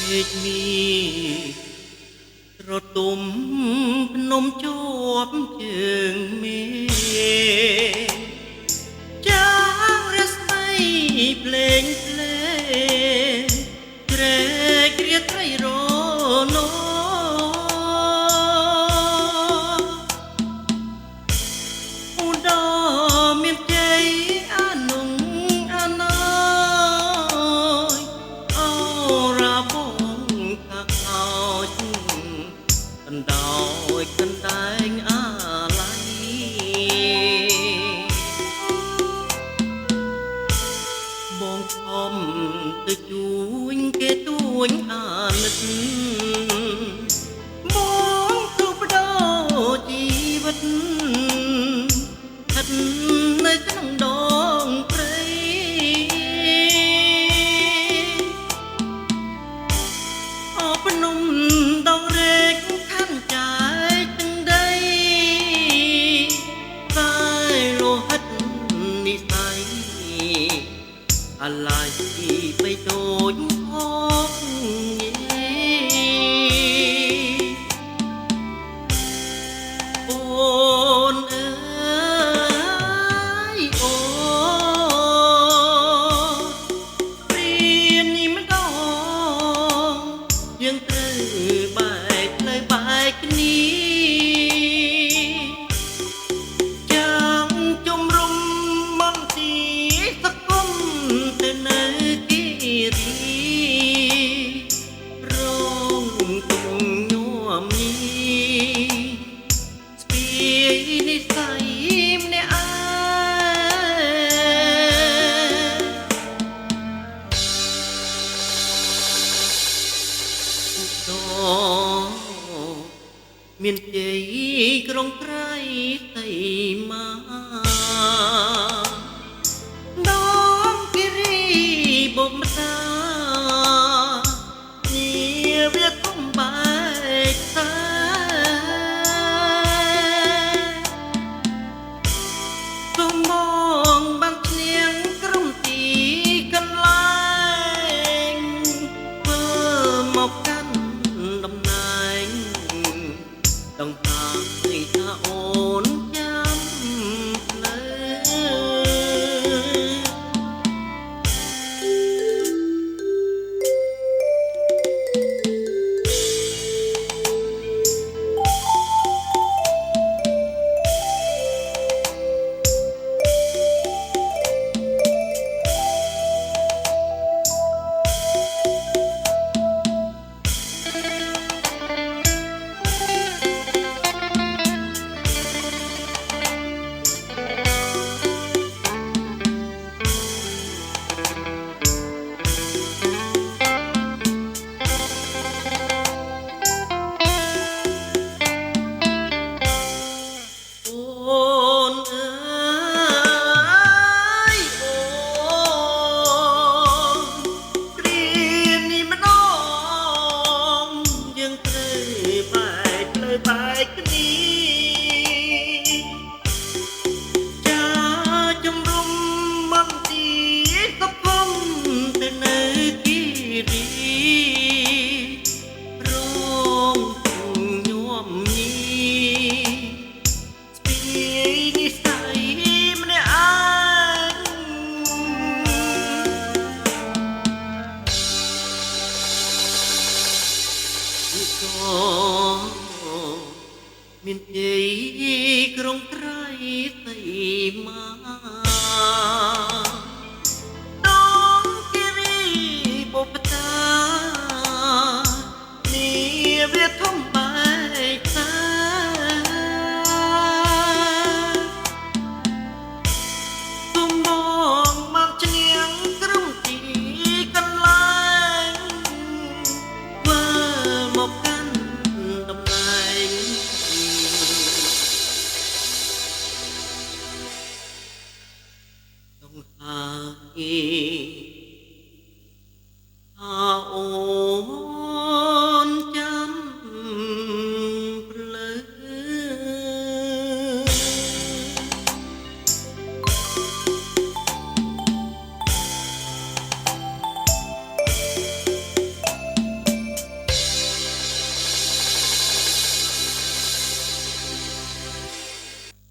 ពេកនេះរទុំភ្នំជាប់ជើងមេចាងរស្មីភ្លេងភ្លេងក្រែករាត្រីរនោឧត្តមមានជ័យអានុងអាណយអរាបងខាខោចកណ្ដោយកណ្ដែងអាឡ័យបងខំទៅជួញគេទួញអាណិតបងទូបដោជីវិតស្ថិតនៅក្នុងដងព្រៃអបភ្នំដងរែកខាន់ចាយទាំងដីតែលោហិតនិស័យអាឡ័យបីដូចហកញេអូនអើយអូនព្រាននេះម្ដងយើងត្រូវបែកផ្លូវបែកគ្នាចាំជំរុំមន្ទីសកុំទៅនៅគិរីរងទុំញោមនេះស្ពាយនិស័យម្នាក់ឯងមានជ័យក្រុងត្រៃសីមាដងគិរីបុមតាញាវាធំបែកតាទុំបងបានឈ្នះក្រុមទីកន្លែងធ្វើមកកាន់តំណែងต้องตามให้ถ้าโอนย้ำเลยមានជ័យក្រុងត្រៃសីមាដងគិរីបុព្វតានាវាធំបែកតាទុំបងមកឈ្នះក្រុមទីកន្លែងធ្វើមកកាន់តំណែងต้องหาย